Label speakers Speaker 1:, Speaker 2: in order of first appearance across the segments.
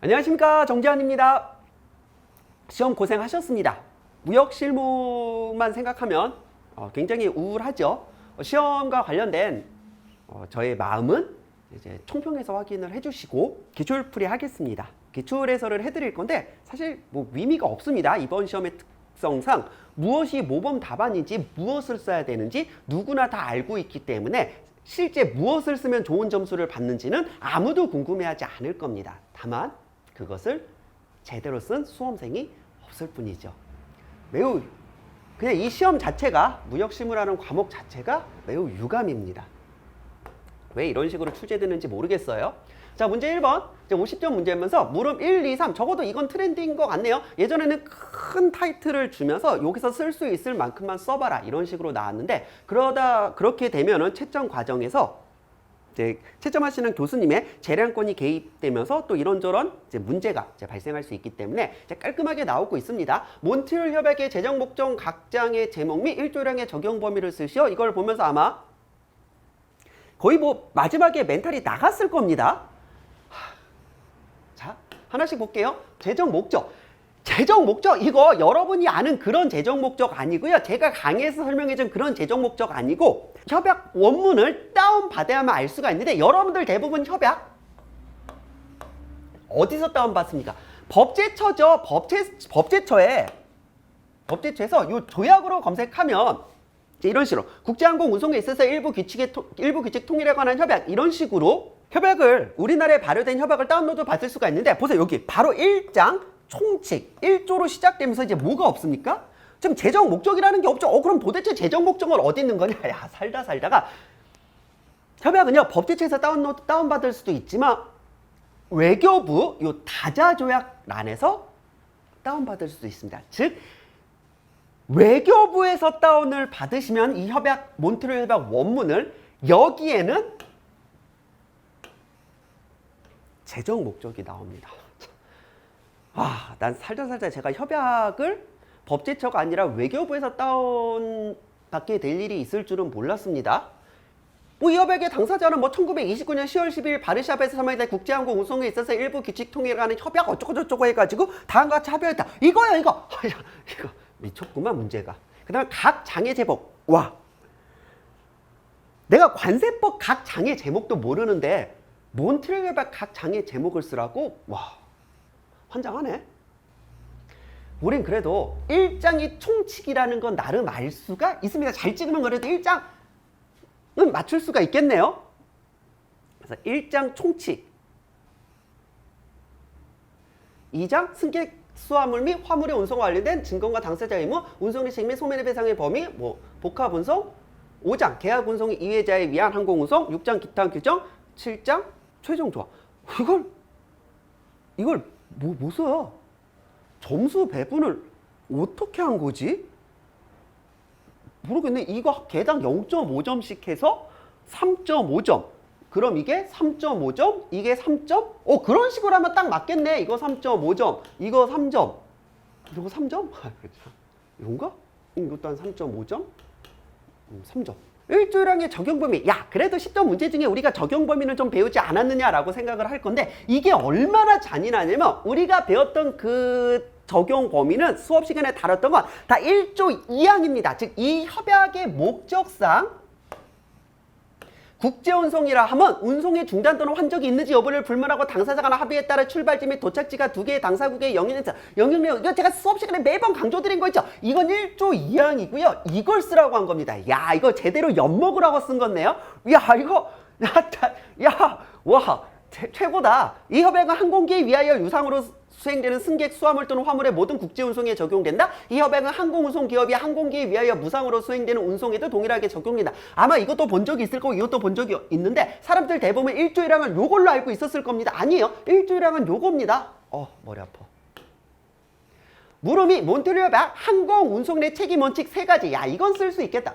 Speaker 1: 안녕하십니까, 정재환입니다. 시험 고생하셨습니다. 무역 실무만 생각하면 굉장히 우울하죠. 시험과 관련된 저의 마음은 이제 총평해서 확인을 해주시고 기출풀이 하겠습니다. 기출 해설을 해드릴 건데 사실 뭐 의미가 없습니다. 이번 시험의 특성상 무엇이 모범 답안인지 무엇을 써야 되는지 누구나 다 알고 있기 때문에 실제 무엇을 쓰면 좋은 점수를 받는지는 아무도 궁금해하지 않을 겁니다. 다만 그것을 제대로 쓴 수험생이 없을 뿐이죠. 매우 그냥 이 시험 자체가 무역실무라는 과목 자체가 매우 유감입니다. 왜 이런 식으로 출제되는지 모르겠어요. 자, 문제 1번. 이제 50점 문제면서 물음 1, 2, 3. 적어도 이건 트렌드인 것 같네요. 예전에는 큰 타이틀을 주면서 여기서 쓸 수 있을 만큼만 써봐라. 이런 식으로 나왔는데 그렇게 되면은 채점 과정에서 이제 채점하시는 교수님의 재량권이 개입되면서 또 이런저런 이제 문제가 이제 발생할 수 있기 때문에 이제 깔끔하게 나오고 있습니다. 몬트리올 협약의 재정 목적 각 장의 제목 및 1조량의 적용 범위를 쓰시오. 이걸 보면서 아마 거의 뭐 마지막에 멘탈이 나갔을 겁니다. 자, 하나씩 볼게요. 재정 목적. 재정 목적 이거 여러분이 아는 그런 재정 목적 아니고요. 제가 강의에서 설명해준 그런 재정 목적 아니고 협약 원문을 다운받아야만 알 수가 있는데 여러분들 대부분 협약 어디서 다운받습니까? 법제처죠. 법제처에서 이 조약으로 검색하면 이런 식으로 국제항공 운송에 있어서 일부 규칙 통일에 관한 협약 이런 식으로 협약을 우리나라에 발효된 협약을 다운로드 받을 수가 있는데 보세요. 여기 바로 1장 총칙 1조로 시작되면서 이제 뭐가 없습니까? 지금 재정 목적이라는 게 없죠. 그럼 도대체 재정 목적은 어디 있는 거냐? 야, 살다가 협약은요 법제처에서 다운받을 수도 있지만 외교부 요 다자조약란에서 다운받을 수도 있습니다. 즉 외교부에서 다운을 받으시면 이 협약 몬트리올 협약 원문을 여기에는 재정 목적이 나옵니다. 난 살다 제가 협약을 법제처가 아니라 외교부에서 다운받게 될 일이 있을 줄은 몰랐습니다. 이 협약의 당사자는 1929년 10월 12일 바르샤바에서 서명된 국제항공 운송에 있어서 일부 규칙 통일에 관한 협약 어쩌고저쩌고 해가지고 다음과 같이 합의했다. 이거야 이거. 이거 미쳤구만 문제가. 그 다음에 각 장의 제목. 와, 내가 관세법 각 장의 제목도 모르는데 몬트리올 협약 각 장의 제목을 쓰라고? 와, 환장하네. 우린 그래도 1장이 총칙이라는 건 나름 알 수가 있습니다. 잘 찍으면 그래도 1장은 맞출 수가 있겠네요. 그래서 1장 총칙, 2장 승객 수화물 및 화물의 운송과 관련된 증권과 당사자 의무, 운송의 책임 및 소멸의 배상의 범위, 복합 운송, 5장 계약 운송 이해자에 위한 항공 운송, 6장 기타 규정, 7장 최종 조항. 이걸 뭐 써요? 점수 배분을 어떻게 한 거지? 모르겠네. 이거 개당 0.5점씩 해서 3.5점. 그럼 이게 3.5점, 이게 3점? 그런 식으로 하면 딱 맞겠네. 이거 3.5점, 이거 3점. 이거 3점? 그렇죠. 이건가? 이것도 한 3.5점? 3점. 1조량의 적용 범위. 야, 그래도 10점 문제 중에 우리가 적용 범위는 좀 배우지 않았느냐라고 생각을 할 건데 이게 얼마나 잔인하냐면 우리가 배웠던 그 적용 범위는 수업 시간에 다뤘던 건 다 1조 2항입니다. 즉 이 협약의 목적상 국제운송이라 하면 운송의 중단 또는 환적이 있는지 여부를 불문하고 당사자 간 합의에 따라 출발지 및 도착지가 두 개의 당사국의 영역에서 이거 제가 수업 시간에 매번 강조드린 거 있죠. 이건 1조 2항이고요. 이걸 쓰라고 한 겁니다. 야, 이거 제대로 엿먹으라고 쓴 건데요. 야, 이거 와, 최고다. 이 협약은 항공기에 위하여 유상으로 수행되는 승객, 수화물 또는 화물의 모든 국제운송에 적용된다. 이 협약은 항공운송기업이 항공기에 위하여 무상으로 수행되는 운송에도 동일하게 적용된다. 아마 이것도 본 적이 있을 거고 이것도 본 적이 있는데 사람들 대부분 1조 1항은 요걸로 알고 있었을 겁니다. 아니에요. 1조 1항은 요겁니다. 머리 아파. 물음이 몬트리올 협약 항공운송 내 책임 원칙 3가지. 야, 이건 쓸 수 있겠다.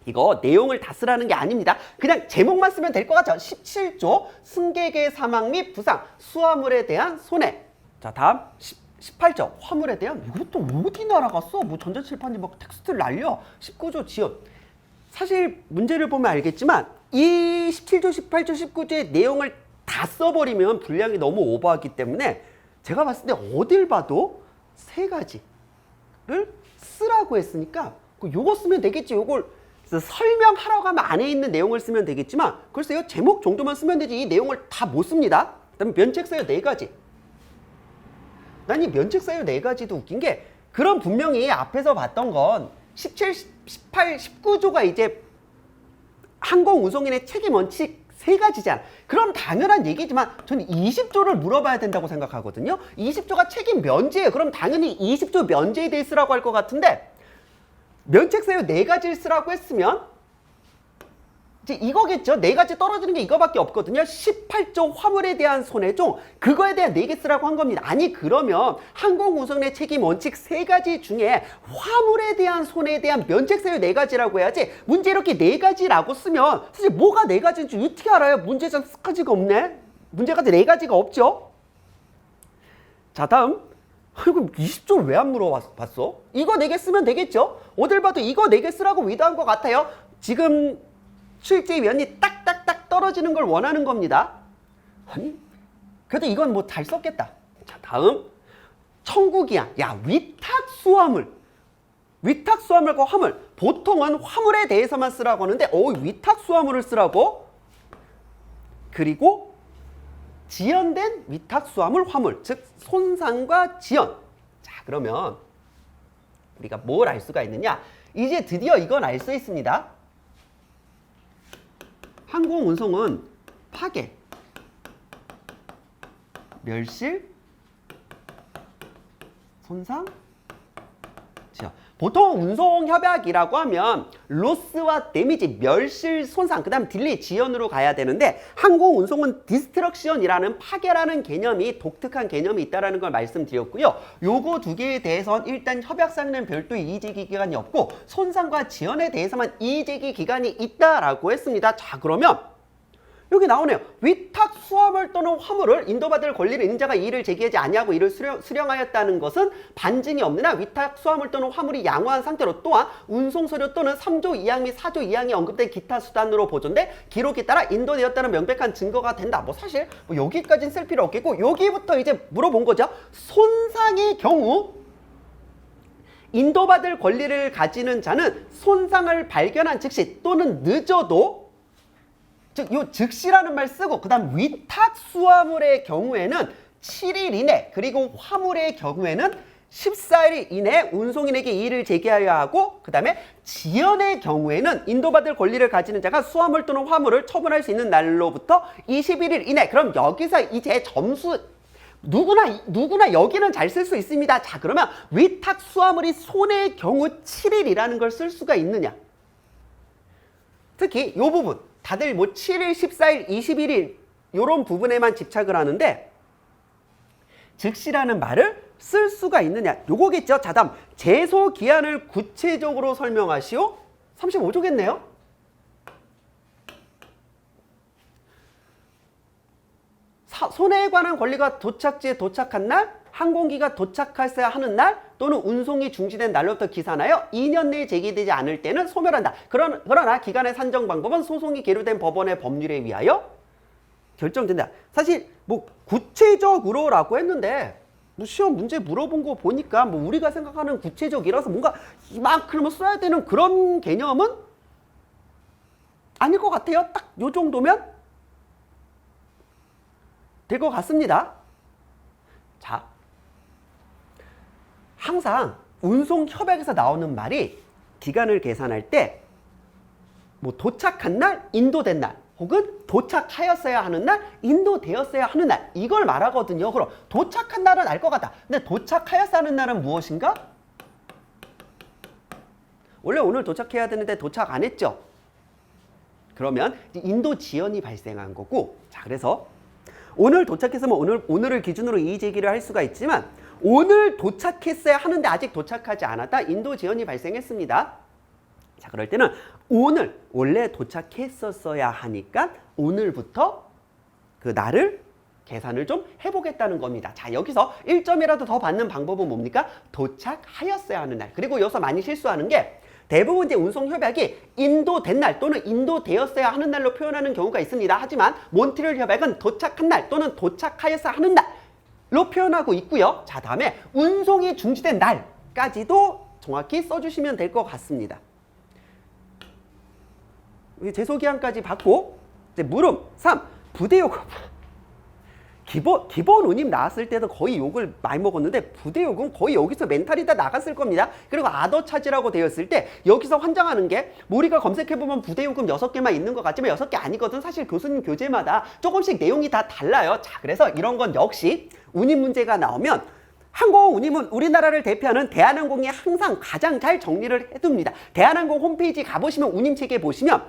Speaker 1: 이거 내용을 다 쓰라는 게 아닙니다. 그냥 제목만 쓰면 될 것 같죠. 17조 승객의 사망 및 부상, 수화물에 대한 손해. 자, 다음 18조 화물에 대한. 이것도 어디 날아갔어? 뭐 전자칠판이 막 텍스트를 날려. 19조 지연. 사실 문제를 보면 알겠지만 이 17조, 18조, 19조의 내용을 다 써버리면 분량이 너무 오버하기 때문에 제가 봤을 때 어딜 봐도 3가지를 쓰라고 했으니까 요거 쓰면 되겠지. 요걸 설명하라고 하면 안에 있는 내용을 쓰면 되겠지만 글쎄요, 제목 정도만 쓰면 되지 이 내용을 다 못 씁니다. 그다음에 면책 사유 4가지. 난 이 면책 사유 4가지도 웃긴 게 그럼 분명히 앞에서 봤던 건 17, 18, 19조가 이제 항공운송인의 책임 원칙 3가지잖아. 그럼 당연한 얘기지만 저는 20조를 물어봐야 된다고 생각하거든요. 20조가 책임 면제예요. 그럼 당연히 20조 면제에 대해 쓰라고 할 것 같은데 면책 사유 4가지를 쓰라고 했으면 이제 이거겠죠. 4가지 떨어지는 게 이거밖에 없거든요. 18조 화물에 대한 손해종 그거에 대한 4개 쓰라고 한 겁니다. 아니 그러면 항공운송의 책임 원칙 3가지 중에 화물에 대한 손해에 대한 면책 사유 4가지라고 해야지 문제 이렇게 4가지라고 쓰면 사실 뭐가 4가지인지 어떻게 알아요? 문제장 4가지가 없네. 문제가 4가지가 없죠. 자 다음 그럼 20조를 왜 안 물어봤어? 이거 4개 쓰면 되겠죠? 어딜 봐도 이거 4개 쓰라고 위도한 것 같아요. 지금 출제위원이 딱딱딱 떨어지는 걸 원하는 겁니다. 아니 그래도 이건 뭐 잘 썼겠다. 자 다음 청구기한. 야 위탁수화물과 화물. 보통은 화물에 대해서만 쓰라고 하는데 위탁수화물을 쓰라고. 그리고 지연된 위탁수화물 화물 즉 손상과 지연. 자 그러면 우리가 뭘 알 수가 있느냐. 이제 드디어 이건 알 수 있습니다. 항공운송은 파괴, 멸실, 손상, 지연. 보통 운송협약이라고 하면 로스와 데미지, 멸실, 손상, 그 다음 딜레이, 지연으로 가야 되는데 항공운송은 디스트럭션이라는 파괴라는 개념이 독특한 개념이 있다는 걸 말씀드렸고요. 요거 2개에 대해서는 일단 협약상에는 별도 이의제기 기간이 없고 손상과 지연에 대해서만 이의제기 기간이 있다라고 했습니다. 자 그러면 여기 나오네요. 위탁 수화물 또는 화물을 인도받을 권리를 있는 자가 이의를 제기하지 아니하고 이를 수령하였다는 것은 반증이 없느나 위탁 수화물 또는 화물이 양호한 상태로 또한 운송서류 또는 3조 2항 및 4조 2항이 언급된 기타 수단으로 보존돼 기록에 따라 인도되었다는 명백한 증거가 된다. 뭐 사실 뭐 여기까지는 쓸 필요 없겠고 여기부터 이제 물어본 거죠. 손상의 경우 인도받을 권리를 가지는 자는 손상을 발견한 즉시 또는 늦어도 즉, 요 즉시라는 말 쓰고, 그 다음 위탁 수화물의 경우에는 7일 이내, 그리고 화물의 경우에는 14일 이내 운송인에게 이의를 제기하여야 하고, 그 다음에 지연의 경우에는 인도받을 권리를 가지는 자가 수화물 또는 화물을 처분할 수 있는 날로부터 21일 이내. 그럼 여기서 이제 점수, 누구나 여기는 잘 쓸 수 있습니다. 자, 그러면 위탁 수화물이 손해의 경우 7일이라는 걸 쓸 수가 있느냐? 특히 이 부분. 다들 뭐 7일, 14일, 21일 이런 부분에만 집착을 하는데 즉시라는 말을 쓸 수가 있느냐. 요거겠죠. 자 다음 제소 기한을 구체적으로 설명하시오. 35조겠네요. 손해에 관한 권리가 도착지에 도착한 날, 항공기가 도착했어야 하는 날 또는 운송이 중지된 날로부터 기산하여 2년 내에 제기되지 않을 때는 소멸한다. 그러나 기간의 산정 방법은 소송이 계류된 법원의 법률에 의하여 결정된다. 사실 뭐 구체적으로라고 했는데 뭐 시험 문제 물어본 거 보니까 뭐 우리가 생각하는 구체적이라서 뭔가 이만큼을 써야 되는 그런 개념은 아닐 것 같아요. 딱 요 정도면 될 것 같습니다. 자, 항상 운송협약에서 나오는 말이 기간을 계산할 때 뭐 도착한 날, 인도된 날 혹은 도착하였어야 하는 날, 인도되었어야 하는 날 이걸 말하거든요. 그럼 도착한 날은 알 것 같다. 근데 도착하였어야 하는 날은 무엇인가? 원래 오늘 도착해야 되는데 도착 안 했죠? 그러면 인도 지연이 발생한 거고 자 그래서 오늘 도착했으면 오늘을 기준으로 이의 제기를 할 수가 있지만 오늘 도착했어야 하는데 아직 도착하지 않았다. 인도 지연이 발생했습니다. 자, 그럴 때는 오늘 원래 도착했었어야 하니까 오늘부터 그 날을 계산을 좀 해보겠다는 겁니다. 자, 여기서 1점이라도 더 받는 방법은 뭡니까? 도착하였어야 하는 날. 그리고 여기서 많이 실수하는 게 대부분 이제 운송 협약이 인도된 날 또는 인도되었어야 하는 날로 표현하는 경우가 있습니다. 하지만 몬트리올 협약은 도착한 날 또는 도착하였어야 하는 날로 표현하고 있고요. 자, 다음에 운송이 중지된 날까지도 정확히 써주시면 될 것 같습니다. 제소기한까지 받고 이제 물음 3. 부대요금. 기본 운임 나왔을 때도 거의 욕을 많이 먹었는데 부대요금 거의 여기서 멘탈이 다 나갔을 겁니다. 그리고 아더 차지라고 되었을 때 여기서 환장하는 게 우리가 검색해보면 부대요금 6개만 있는 것 같지만 6개 아니거든. 사실 교수님 교재마다 조금씩 내용이 다 달라요. 자, 그래서 이런 건 역시 운임 문제가 나오면 항공운임은 우리나라를 대표하는 대한항공이 항상 가장 잘 정리를 해둡니다. 대한항공 홈페이지 가보시면 운임체계 보시면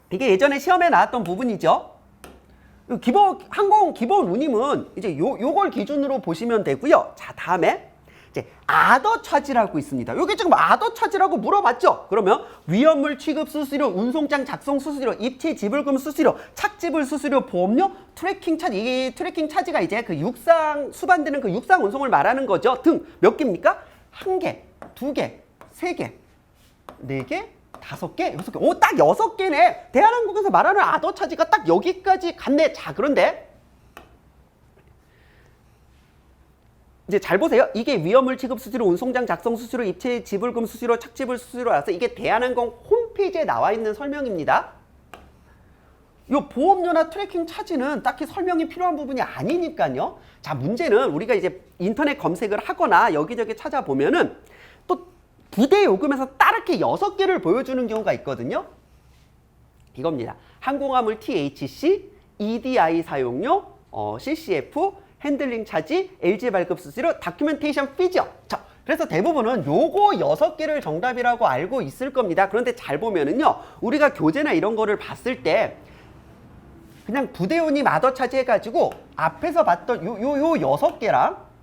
Speaker 1: 이게 예전에 시험에 나왔던 부분이죠. 항공 기본 운임은 이제 요걸 기준으로 보시면 되고요. 자, 다음에 이제 아더 차지라고 있습니다. 여기 지금 아더 차지라고 물어봤죠? 그러면 위험물 취급 수수료, 운송장 작성 수수료, 입체 지불금 수수료, 착지불 수수료, 보험료, 트래킹 차지. 이 트래킹 차지가 이제 그 육상 수반되는 그 육상 운송을 말하는 거죠. 등 몇 개입니까? 1개, 2개, 3개, 4개, 5개, 6개. 오, 딱 6개네. 대한항공에서 말하는 아더 차지가 딱 여기까지 갔네. 자, 그런데 이제 잘 보세요. 이게 위험물 취급 수수료, 운송장 작성 수수료, 입체 지불금 수수료, 착지불 수수료라서 이게 대한항공 홈페이지에 나와 있는 설명입니다. 요 보험료나 트래킹 차지는 딱히 설명이 필요한 부분이 아니니까요. 자, 문제는 우리가 이제 인터넷 검색을 하거나 여기저기 찾아보면은 또 부대 요금에서 따르게 6개를 보여주는 경우가 있거든요. 이겁니다. 항공화물 THC, EDI 사용료, CCF, 핸들링 차지, LG 발급 수수료, 다큐멘테이션 피죠. 자, 그래서 대부분은 요거 6개를 정답이라고 알고 있을 겁니다. 그런데 잘 보면은요, 우리가 교재나 이런 거를 봤을 때 그냥 부대운임 아더 차지 해가지고 앞에서 봤던 요 6개랑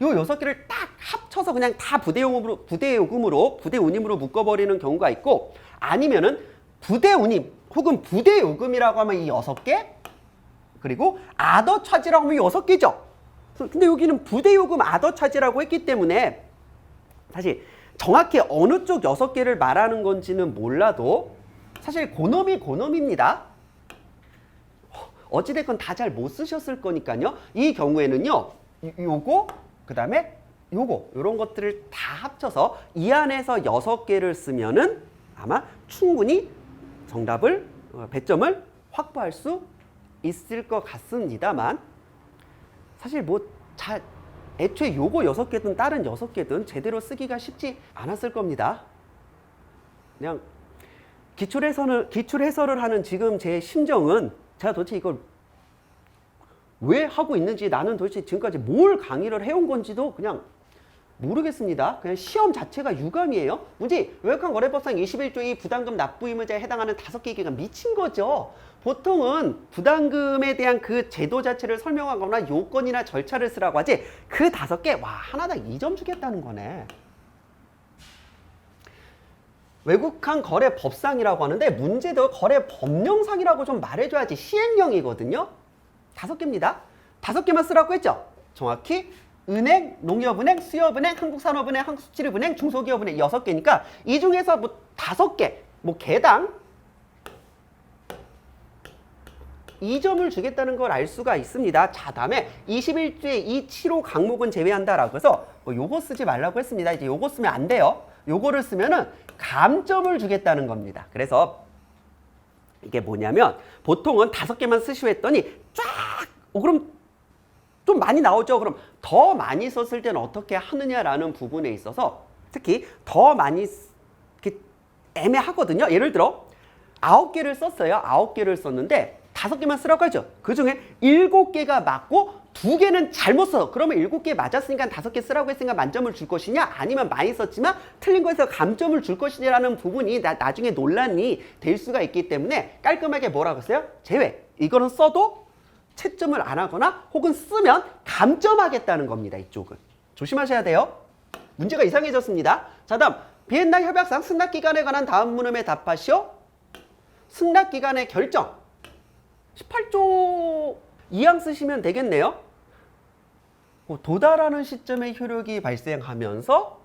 Speaker 1: 요 6개를 딱 합쳐서 그냥 다 부대요금으로 부대운임으로 묶어버리는 경우가 있고, 아니면은 부대운임 혹은 부대요금이라고 하면 이 6개, 그리고 아더 차지라고 하면 6개죠. 근데 여기는 부대요금 아더 차지라고 했기 때문에 사실 정확히 어느 쪽 6개를 말하는 건지는 몰라도 사실 고놈입니다. 어찌됐건 다 잘 못 쓰셨을 거니까요. 이 경우에는요, 요거 그 다음에 요런 것들을 다 합쳐서 이 안에서 6개를 쓰면은 아마 충분히 정답을, 배점을 확보할 수 있을 것 같습니다만, 사실 애초에 요거 6개든 다른 6개든 제대로 쓰기가 쉽지 않았을 겁니다. 그냥 기출 해설을 하는 지금 제 심정은 제가 도대체 이걸 왜 하고 있는지, 나는 도대체 지금까지 뭘 강의를 해온 건지도 그냥 모르겠습니다. 그냥 시험 자체가 유감이에요. 문제 외국환거래법상 21조의 부담금 납부 의무자에 해당하는 5개 기간 미친 거죠. 보통은 부담금에 대한 그 제도 자체를 설명하거나 요건이나 절차를 쓰라고 하지, 그 5개, 와, 하나당 2점 주겠다는 거네. 외국환거래법상이라고 하는데 문제도 거래법령상이라고 좀 말해줘야지. 시행령이거든요. 5개입니다. 5개만 쓰라고 했죠. 정확히 은행, 농협은행, 수협은행, 한국산업은행, 한국수출입은행, 중소기업은행 6개니까 이 중에서 뭐 5개, 뭐 개당 2점을 주겠다는 걸 알 수가 있습니다. 자, 다음에 21조의 이 7호 강목은 제외한다라고 해서 뭐 요거 쓰지 말라고 했습니다. 이제 요거 쓰면 안 돼요. 요거를 쓰면은 감점을 주겠다는 겁니다. 그래서 이게 뭐냐면 보통은 5개만 쓰시오 했더니 쫙, 그럼 좀 많이 나오죠. 그럼 더 많이 썼을 때는 어떻게 하느냐라는 부분에 있어서 특히 더 많이 이렇게 애매하거든요. 예를 들어 9개를 썼어요. 9개를 썼는데 5개만 쓰라고 하죠. 그 중에 7개가 맞고 2개는 잘못 써. 그러면 7개 맞았으니까 5개 쓰라고 했으니까 만점을 줄 것이냐, 아니면 많이 썼지만 틀린 거에서 감점을 줄 것이냐라는 부분이 나중에 논란이 될 수가 있기 때문에 깔끔하게 뭐라고 써요? 제외. 이거는 써도 채점을 안 하거나 혹은 쓰면 감점하겠다는 겁니다. 이쪽은. 조심하셔야 돼요. 문제가 이상해졌습니다. 자, 다음 비엔나 협약상 승낙기간에 관한 다음 문음에 답하시오. 승낙기간의 결정. 18조 2항 쓰시면 되겠네요. 도달하는 시점에 효력이 발생하면서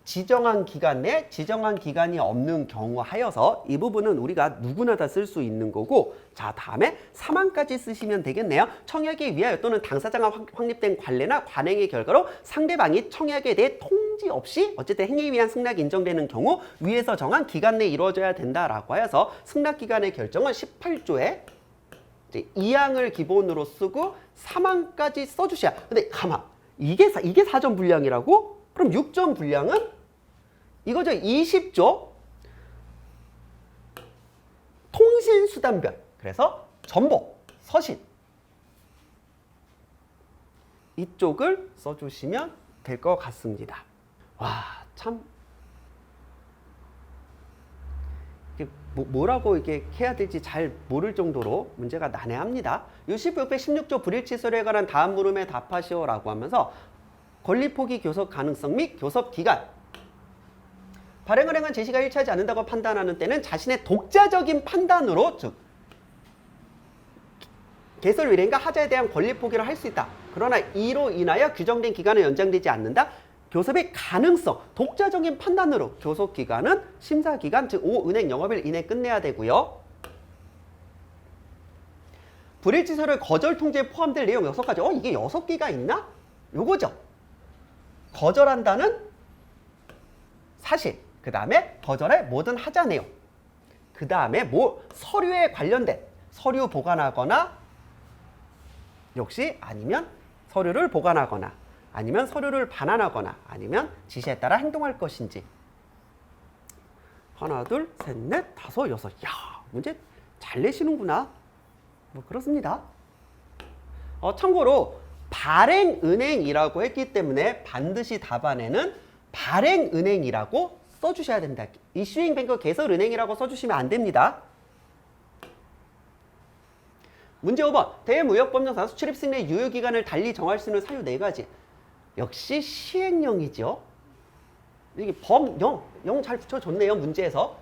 Speaker 1: 지정한 기간 내 지정한 기간이 없는 경우 하여서 이 부분은 우리가 누구나 다 쓸 수 있는 거고, 자 다음에 사망까지 쓰시면 되겠네요. 청약에 위하여 또는 당사자가 확립된 관례나 관행의 결과로 상대방이 청약에 대해 통지 없이 어쨌든 행위에 의한 승낙이 인정되는 경우 위에서 정한 기간 내에 이루어져야 된다라고 하여서 승낙기간의 결정은 18조에 2항을 기본으로 쓰고 사망까지 써주셔야. 근데 가만, 이게 사전 분량이라고? 그럼 6점 분량은 이거죠. 20조 통신수단별. 그래서 전복, 서신 이쪽을 써주시면 될 것 같습니다. 와, 참 뭐라고 이게 해야 될지 잘 모를 정도로 문제가 난해합니다. 16조 불일치설에 관한 다음 물음에 답하시오라고 하면서 권리 포기 교섭 가능성 및 교섭 기간. 발행을 행한 제시가 일치하지 않는다고 판단하는 때는 자신의 독자적인 판단으로, 즉 개설 위례인가 하자에 대한 권리 포기를 할 수 있다. 그러나 이로 인하여 규정된 기간은 연장되지 않는다. 교섭의 가능성, 독자적인 판단으로 교섭 기간은 심사 기간, 즉 은행 영업일 이내 끝내야 되고요. 불일치설의 거절 통지에 포함될 내용 6가지. 이게 6개가 있나? 요거죠. 거절한다는 사실, 그 다음에 거절의 모든 하자 내용, 그 다음에 서류에 관련된 서류 보관하거나, 역시 아니면 서류를 보관하거나, 아니면 서류를 반환하거나, 아니면 지시에 따라 행동할 것인지. 하나, 둘, 셋, 넷, 다섯, 여섯. 야, 문제 잘 내시는구나. 뭐 그렇습니다. 참고로 발행은행이라고 했기 때문에 반드시 답안에는 발행은행이라고 써주셔야 된다. 이슈잉 뱅크 개설은행이라고 써주시면 안 됩니다. 문제 5번. 대무역법령상 수출입 승인의 유효기간을 달리 정할 수 있는 사유 4가지. 역시 시행령이죠. 이게 영 잘 붙여줬네요. 문제에서.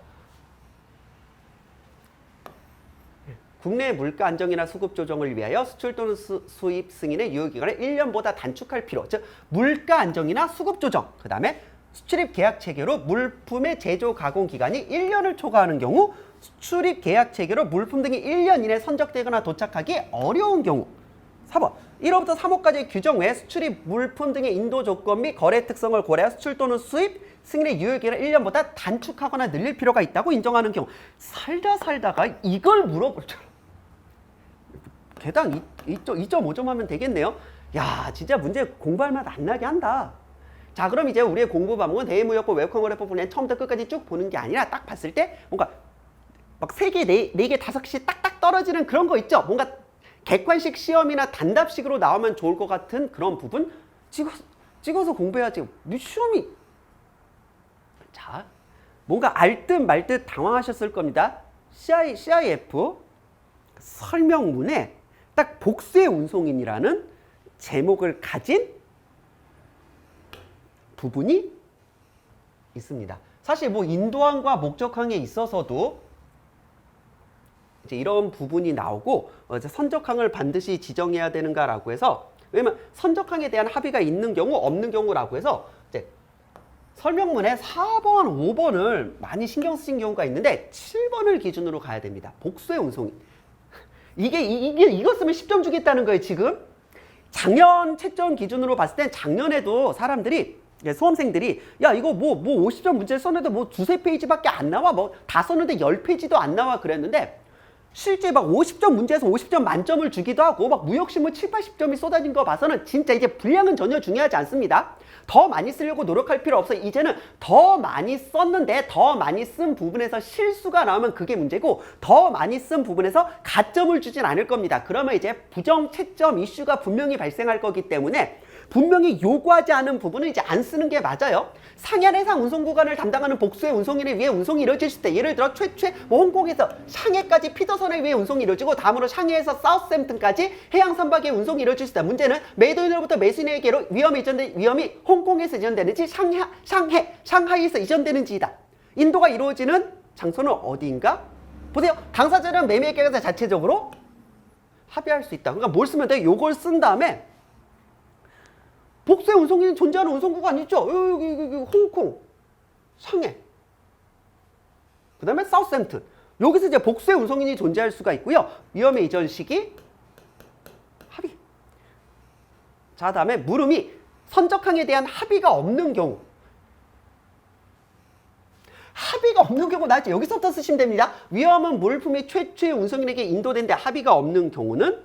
Speaker 1: 국내 물가 안정이나 수급 조정을 위하여 수출 또는 수입 승인의 유효기간을 1년보다 단축할 필요. 즉 물가 안정이나 수급 조정, 그 다음에 수출입 계약 체계로 물품의 제조 가공 기간이 1년을 초과하는 경우, 수출입 계약 체계로 물품 등이 1년 이내 선적되거나 도착하기 어려운 경우. 4번. 1호부터 3호까지의 규정 외에 수출입 물품 등의 인도 조건 및 거래 특성을 고려하여 수출 또는 수입 승인의 유효기간을 1년보다 단축하거나 늘릴 필요가 있다고 인정하는 경우. 살다가 이걸 물어보죠. 개당 2.5점 하면 되겠네요. 야, 진짜 문제 공부할 맛 안 나게 한다. 자, 그럼 이제 우리의 공부 과목은 대무역법 외국어래법 분야 처음부터 끝까지 쭉 보는 게 아니라 딱 봤을 때 뭔가 막 3개, 4개, 5개 딱딱 떨어지는 그런 거 있죠. 뭔가 객관식 시험이나 단답식으로 나오면 좋을 것 같은 그런 부분 찍어서 공부해야지. 시험이. 자, 뭔가 알 듯 말 듯 당황하셨을 겁니다. CIF 설명문에 딱 복수의 운송인이라는 제목을 가진 부분이 있습니다. 사실 인도항과 목적항에 있어서도 이제 이런 부분이 나오고, 선적항을 반드시 지정해야 되는가라고 해서, 왜냐면 선적항에 대한 합의가 있는 경우 없는 경우라고 해서 이제 설명문에 4번, 5번을 많이 신경 쓰신 경우가 있는데 7번을 기준으로 가야 됩니다. 복수의 운송인. 이거 쓰면 10점 주겠다는 거예요, 지금. 작년 채점 기준으로 봤을 땐 작년에도 사람들이, 수험생들이, 야, 이거 50점 문제 썼는데 두세 페이지밖에 안 나와. 다 썼는데 10페이지도 안 나와. 그랬는데, 실제 50점 문제에서 50점 만점을 주기도 하고, 무역신문 7, 80점이 쏟아진 거 봐서는 진짜 이제 분량은 전혀 중요하지 않습니다. 더 많이 쓰려고 노력할 필요 없어요. 이제는 더 많이 썼는데 더 많이 쓴 부분에서 실수가 나오면 그게 문제고, 더 많이 쓴 부분에서 가점을 주진 않을 겁니다. 그러면 이제 부정 채점 이슈가 분명히 발생할 거기 때문에 분명히 요구하지 않은 부분은 이제 안 쓰는 게 맞아요. 상해안 해상 운송 구간을 담당하는 복수의 운송인에 의해 운송이 이루어질 때, 예를 들어 홍콩에서 샹해까지 피터선에 의해 운송이 이루어지고, 다음으로 샹해에서 사우스햄튼까지 해양 선박의 운송이 이루어질 때, 문제는 메이드인으로부터 매수인에게로 위험이 홍콩에서 이전되는지 샹하이에서 이전되는지이다. 인도가 이루어지는 장소는 어디인가? 보세요. 당사자는 매매 계약서 자체적으로 합의할 수 있다. 그러니까 뭘 쓰면 돼? 요걸 쓴 다음에 복수의 운송인이 존재하는 운송구간 있죠? 여기 홍콩. 상해. 그 다음에 사우스햄튼. 여기서 이제 복수의 운송인이 존재할 수가 있고요. 위험의 이전 시기 합의. 자, 다음에 물음이 선적항에 대한 합의가 없는 경우. 합의가 없는 경우 나왔죠. 여기서부터 쓰시면 됩니다. 위험한 물품이 최초의 운송인에게 인도된데 합의가 없는 경우는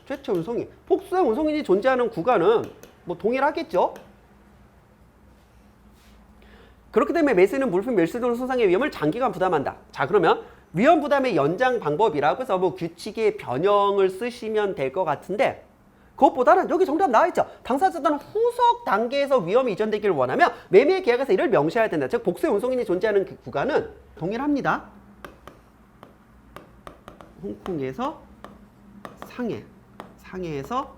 Speaker 1: 최초 운송인. 복수의 운송인이 존재하는 구간은 뭐 동일하겠죠. 그렇기 때문에 매수인은 물품 멸실 또는 손상의 위험을 장기간 부담한다. 자, 그러면 위험 부담의 연장 방법이라고 해서 뭐 규칙의 변형을 쓰시면 될 것 같은데 그것보다는 여기 정답 나와있죠. 당사자들은 후속 단계에서 위험이 이전되기를 원하며 매매 계약에서 이를 명시해야 된다. 즉 복수의 운송인이 존재하는 그 구간은 동일합니다. 홍콩에서 상해, 상해에서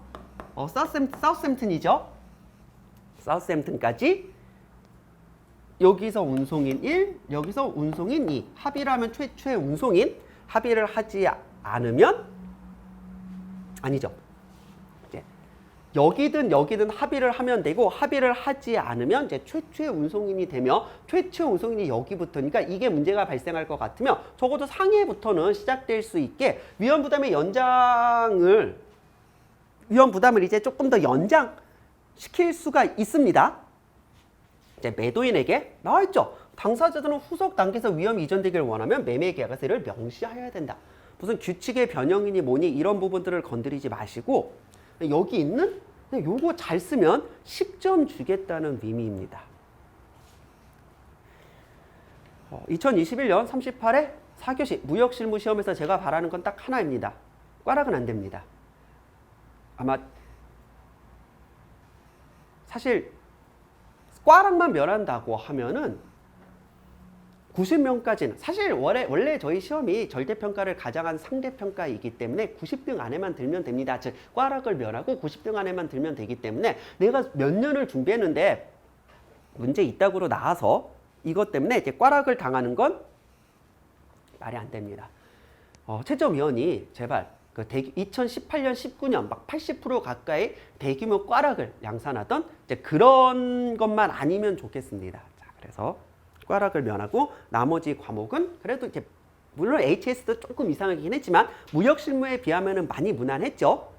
Speaker 1: 사우스햄튼이죠. 사우스햄튼까지 여기서 운송인 1, 여기서 운송인 2. 합의라면 최초의 운송인. 합의를 하지 않으면 아니죠. 이제 여기든 합의를 하면 되고 합의를 하지 않으면 이제 최초의 운송인이 되며 최초의 운송인이 여기부터니까 이게 문제가 발생할 것 같으면 적어도 상해부터는 시작될 수 있게 위험 부담의 위험 부담을 이제 조금 더 연장시킬 수가 있습니다. 이제 매도인에게 나와있죠. 당사자들은 후속 단계에서 위험이 이전되기를 원하면 매매 계약에서 이를 명시해야 된다. 무슨 규칙의 변형이니 뭐니 이런 부분들을 건드리지 마시고 여기 있는 요거 잘 쓰면 10점 주겠다는 의미입니다. 2021년 38회 4교시 무역실무 시험에서 제가 바라는 건 딱 하나입니다. 꽈락은 안 됩니다. 아마 사실 꽈락만 면한다고 하면은 90명까지는 사실 원래 저희 시험이 절대평가를 가장한 상대평가이기 때문에 90등 안에만 들면 됩니다. 즉 꽈락을 면하고 90등 안에만 들면 되기 때문에 내가 몇 년을 준비했는데 문제 이따구로 나와서 이것 때문에 이제 꽈락을 당하는 건 말이 안 됩니다. 최저위원이 제발 2018년, 19년 막 80% 가까이 대규모 꽈락을 양산하던 이제 그런 것만 아니면 좋겠습니다. 자, 그래서 꽈락을 면하고 나머지 과목은 그래도 이제 물론 HS도 조금 이상하긴 했지만 무역실무에 비하면 많이 무난했죠.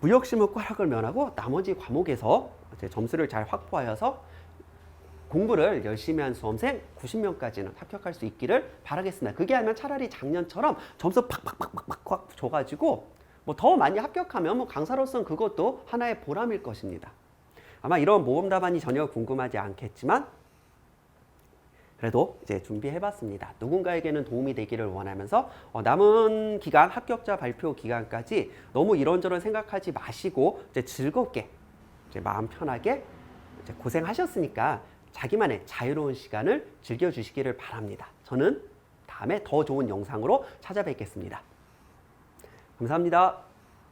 Speaker 1: 무역실무 꽈락을 면하고 나머지 과목에서 이제 점수를 잘 확보하여서 공부를 열심히 한 수험생 90명까지는 합격할 수 있기를 바라겠습니다. 그게 아니면 차라리 작년처럼 점수 팍팍팍팍팍 줘가지고 뭐 더 많이 합격하면 뭐 강사로서는 그것도 하나의 보람일 것입니다. 아마 이런 모범 답안이 전혀 궁금하지 않겠지만 그래도 이제 준비해봤습니다. 누군가에게는 도움이 되기를 원하면서 남은 기간 합격자 발표 기간까지 너무 이런저런 생각하지 마시고 이제 즐겁게 이제 마음 편하게 이제 고생하셨으니까 자기만의 자유로운 시간을 즐겨주시기를 바랍니다. 저는 다음에 더 좋은 영상으로 찾아뵙겠습니다. 감사합니다.